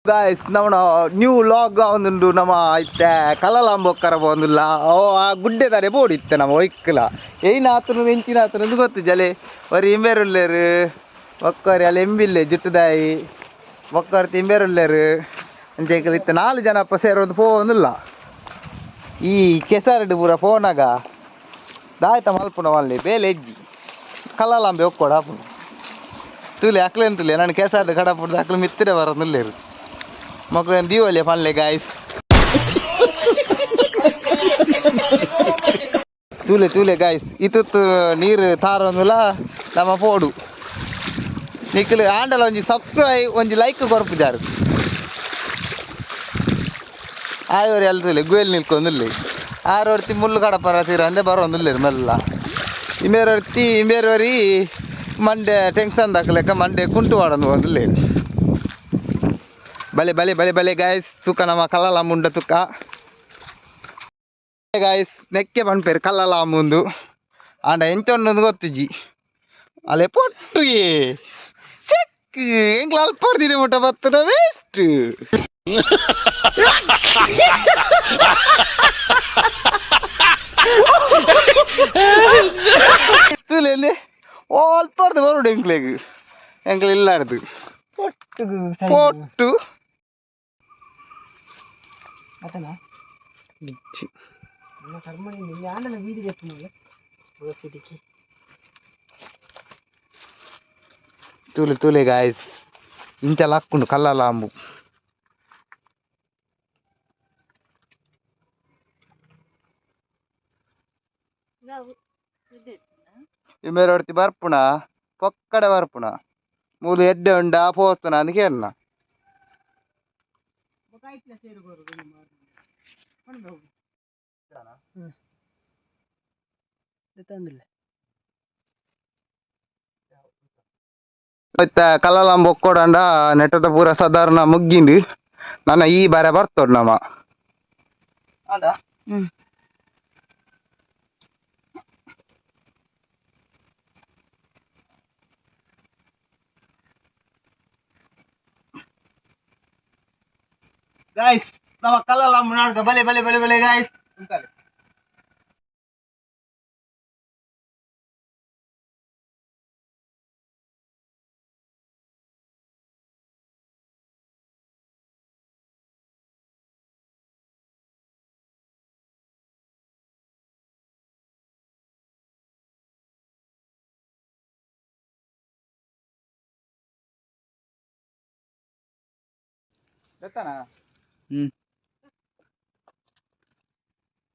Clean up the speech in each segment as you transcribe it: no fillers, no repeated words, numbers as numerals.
guys ನಮ್ಮನ new log ಒಂದುಂಡು ನಮ್ಮ ಇತ್ತೆ ಕಲ್ಲಲಾಂಬೊಕ್ಕರ ಬಂದಿಲ್ಲ ಓ ಆ ಗುಡ್ಡೆ ತಾರೆ ಬೋಡಿತ್ತೆ ನಮ್ಮ ಒಯ್ಕಲ ಏಯ್ನ ಆತನ ಎಂಚಿನ ಆತನದು ಗೊತ್ತು ಜಲೆ ಒರಿ ಇಂಬೇರುಳ್ಳೇರು ಒಕ್ಕರಿ ಅಲ್ಲಿ ಎಂಬಿಲ್ಲೆ ಜುಟ್ಟುದಾಯಿ ಒಕ್ಕರ್ ತಿಂಬೇರುಳ್ಳೇರು ಅಂಚೆಕಲ್ ಇತ್ತೆ 4 ಜನಪ್ಪ ಸೇರೋದು ಪೋವೊಂದಿಲ್ಲ ಈ ಕೆಸರಡು ಪೂರ ಫೋನಾಗ ದಾಯ್ತ ಮಲ್ಪುನ ಮಲ್ಲಿ ಬೇಲೆ ಎಜ್ಜಿ ಕಲ್ಲಲಾಂಬೆ ಒಕ್ಕೋಡ ಆಪುನ ತುಲೆ ಅಕ್ಲೇನು ತುಲೆ ನಾನು ಕೆಸರಡು ಕಡಪುಡ್ದು ಅಕ್ಲು ಮಿತ್ತಿರೆ ಬರೋದಿಲ್ಲೇರು ಮಕ್ಕಳೇನು ದೀವಲ್ಲಿ ಪಲ್ಲೆ ಗಾಯ್ಸ್ ತೂಲೆ ತೂಲೆ ಗಾಯ್ಸ್ ಇತ್ತು ನೀರು ತಾರೊಂದುಲ ನಮ್ಮ ಪೋಡು ನಿಖಿಲ್ ಆಂಡಲ ಒಂಜಿ ಸಬ್ಸ್ಕ್ರೈಬ್ ಒಂಜಿ ಲೈಕ್ ಕೊರ್ಪುಜಾರು ಆಯೋರು ಎಲ್ರಿಲ್ಲ ಗುಯಲ್ ನಿಲ್ಕೊಂದಿಲ್ಲ ಆರೊರ್ತಿ ಮುಳ್ಳು ಕಡಪರ ತೀರ ಅಂದೆ ಬರೋಂದಿಲ್ಲ ಮೆಲ್ಲ ಇಂಬೇರೊರಿ ಮಂಡೆ ಟೆನ್ಷನ್ ದಾಖಲೆಕ್ಕ ಮಂಡೆ ಕುಂಟು ಮಾಡೋದು ಒಂದಿಲ್ಲ ಬಲೆ ಬಲೆ ಬಲೆ ಬಲೆ ಗಾಯ್ಸ್ ತುಕ್ಕ ನಮ್ಮ ಕಲ್ಲಲಾಂಬುಂಡ ತುಕ್ಕ ಗಾಯ್ಸ್ ನೆಕ್ಕೆ ಪನ್ಪೇರು ಕಲ್ಲಲಾಂಬುಂದು ಆಂಡ ಎಂಚೊಂದು ಗೊತ್ತಿಜ್ಜಿ ಅಲೆ ಪೊಟ್ಟು ಚೆಕ್ ಎಂಗ್ಲ ಅಲ್ಪಡ್ದಿರಿ ಮುಟ್ಟ ಬತ್ತದ ವೇಸ್ಟ್ ತುಲೇಂದೆ ಓ ಅಲ್ಪಡ್ದು ಬರೋಡು ಎಂಕ್ಲೆಗ್ ಎಂಕ್ಲ ಇಲ್ಲಾರ್ದು ಪೊಟ್ಟು ತೂಲೆ ತೂಲೆ ಗಾಯ್ಸ್ ಇಂತೆಲ್ಲ ಹಾಕ್ಕೊಂಡು ಕಲ್ಲಲಾಂಬು ಇಮೇರೊಡ್ತಿ ಬರ್ಪುಣ ಪೊಕ್ಕಡೆ ಬರ್ಪುಣ ಮೂಲು ಎಡ್ಡೆ ಉಂಡ ಪೋಸ್ತುನ ಅಂದ್ ಕೇಳನ ಕಲ್ಲಲಾಂಬ ಒಕ್ಕೋಡಂಡ ನೆಟ್ಟದ ಪೂರ ಸಾಧಾರಣ ಮುಗ್ಗಿಂದು ನನ್ನ ಈ ಬಾರೆ ಬರ್ತೋಡು ನಮ್ಮ ಗಾಯ್ಸ್ ನಮ್ಮ ಕಲ್ಲಲಾಂಬ ನಾಡ್ಗ ಬಲೆ ಬಲೆ ಬಲೆ ಬಲೆ ಗಾಯ್ಸ್ ಅಂತಾರೆ ಗೊತ್ತಾನಾ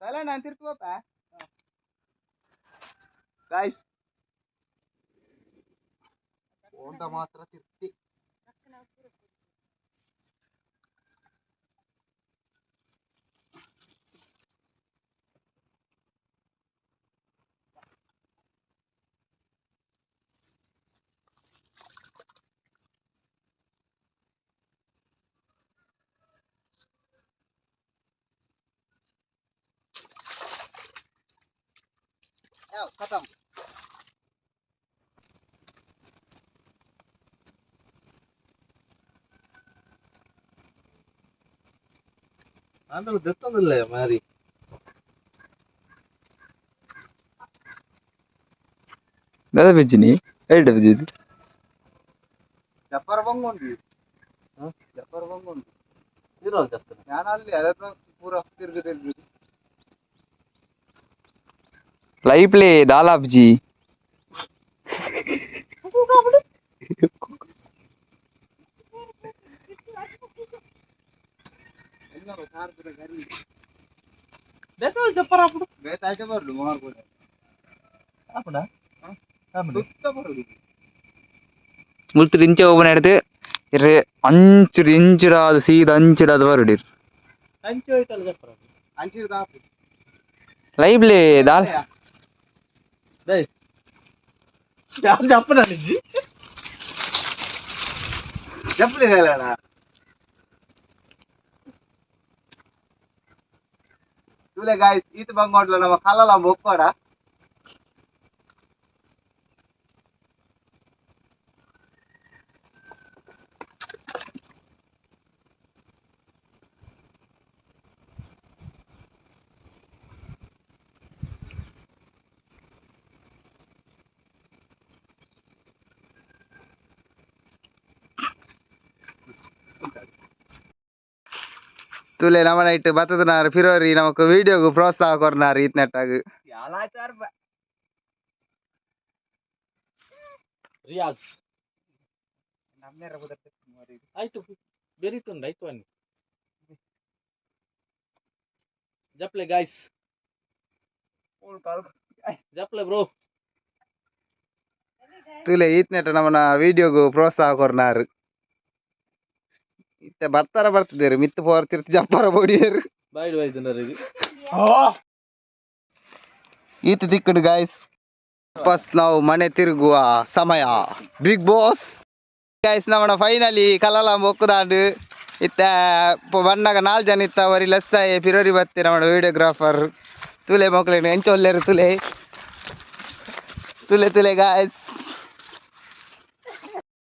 ನಾನು ತಿರ್ಕೋಪ ಗಾಯ್ಸ್ ಓಂಡ ಮಾತ್ರ ತಿರ್ತಿ खत्म ದತ್ತೊಂದಿಲ್ಲ ಮಾರಿ ದಾದ ಬೆಜ್ಜಿನಿ ಐಟ ಬೆಜ್ಜಿದು ಜಪ್ಪರ್ ಬಂಗೊಂಡಿ ಜಪ್ಪರ್ ಬಂಗೊಂಡಿ ಇರೋ ಜಪ್ಪರ್ ನಾನು ಅಲ್ಲಿ ಅದನ್ನ ಪೂರ ತಿರುಗಿ ಲೈವ್ ಪ್ಲೇ ದಾಲಾಬ್ಜಿ ಮುಲ್ತು ಇಂಚೆ ಓಪನ್ എടുത്ത് ಇರೆ ಅಂಚುರು ಇಂಚುರಾದ ಸೀದ ಅಂಚುರಾದ ಬರಡಿರ್ ಅಂಚು ಹೋಯ್ತಲ್ಲ ಜಪ್ಪರ ಅಂಚುರು ದಾಪು ಲೈವ್ ಪ್ಲೇ ದಾಲ್ ಡೇಯ್ ಯಾರು ಜಪ್ಪನ ನಿಜ್ಜಿ ಜಪ್ಪನೆ ಹೇಳಣ ತುಲೆ ಗಾಯ್ಸ್ ಈತ ಬಂಗೋಡ್ಲ ನಮ್ಮ ಕಲ್ಲಲಾಂಬ ಒಕ್ಕೋಡ ತುಲೆ ನಮನ ಇಟ್ಟು ಬತ್ತದನಾರು ಫಿರೋರಿ ನಮಕ್ ವಿಡಿಯೋಗು ಪ್ರೋತ್ಸಾಹ ಕೊರ್ನಾರು ಈತ್ನೆಟ್ಟಾಗ ರಿಯಾಜ್ ಆಯ್ತು ಬೆರೀತುಂಡು ಆಯ್ತು ಬನ್ನಿ ಜಪ್ಲೆ ಗಾಯ್ಸ್ ಜಪ್ಲೆ ಬ್ರೋ ತುಲೆ ಈತ್ನೆಟ ನಮನ ವಿಡಿಯೋಗು ಪ್ರೋತ್ಸಾಹ ಕೊರ್ನಾರು ಇತ್ತೆ ಬರ್ತಾರ ಬರ್ತಿದ್ದೇರು ಮಿತ್ತು ಪೋರ್ತಿರ್ತಿ ಜಪ್ಪಾರ ಬೋಡಿಯರು ಬಾಯ್ಡು ಬಾಯ್ತು ಈತ ತಿಕ್ಕುಡು ಗಾಯ್ಸ್ ವಾಪಸ್ ನಾವು ಮನೆ ತಿರುಗುವ ಸಮಯ ಬಿಗ್ ಬಾಸ್ ಗಾಯ್ಸ್ ನಮ್ಮನ ಫೈನಲಿ ಕಲಾಲಾಂಬ ಒಕ್ಕುದಾಂಡು ಇತ್ತ ಬಣ್ಣಗ 4 ಜನ ಇತ್ತ ಅವರಿ ಲೆಸ್ ಪಿರೋರಿ ಬತ್ತಿ ನಮ್ಮ ವಿಡಿಯೋಗ್ರಾಫರ್ ತುಲೆ ಮಕ್ಕಳು ಎಂಚ ಒಳ್ಳೆರು ತುಲೆ ತುಲೆ ತುಲೆ ಗಾಯ್ಸ್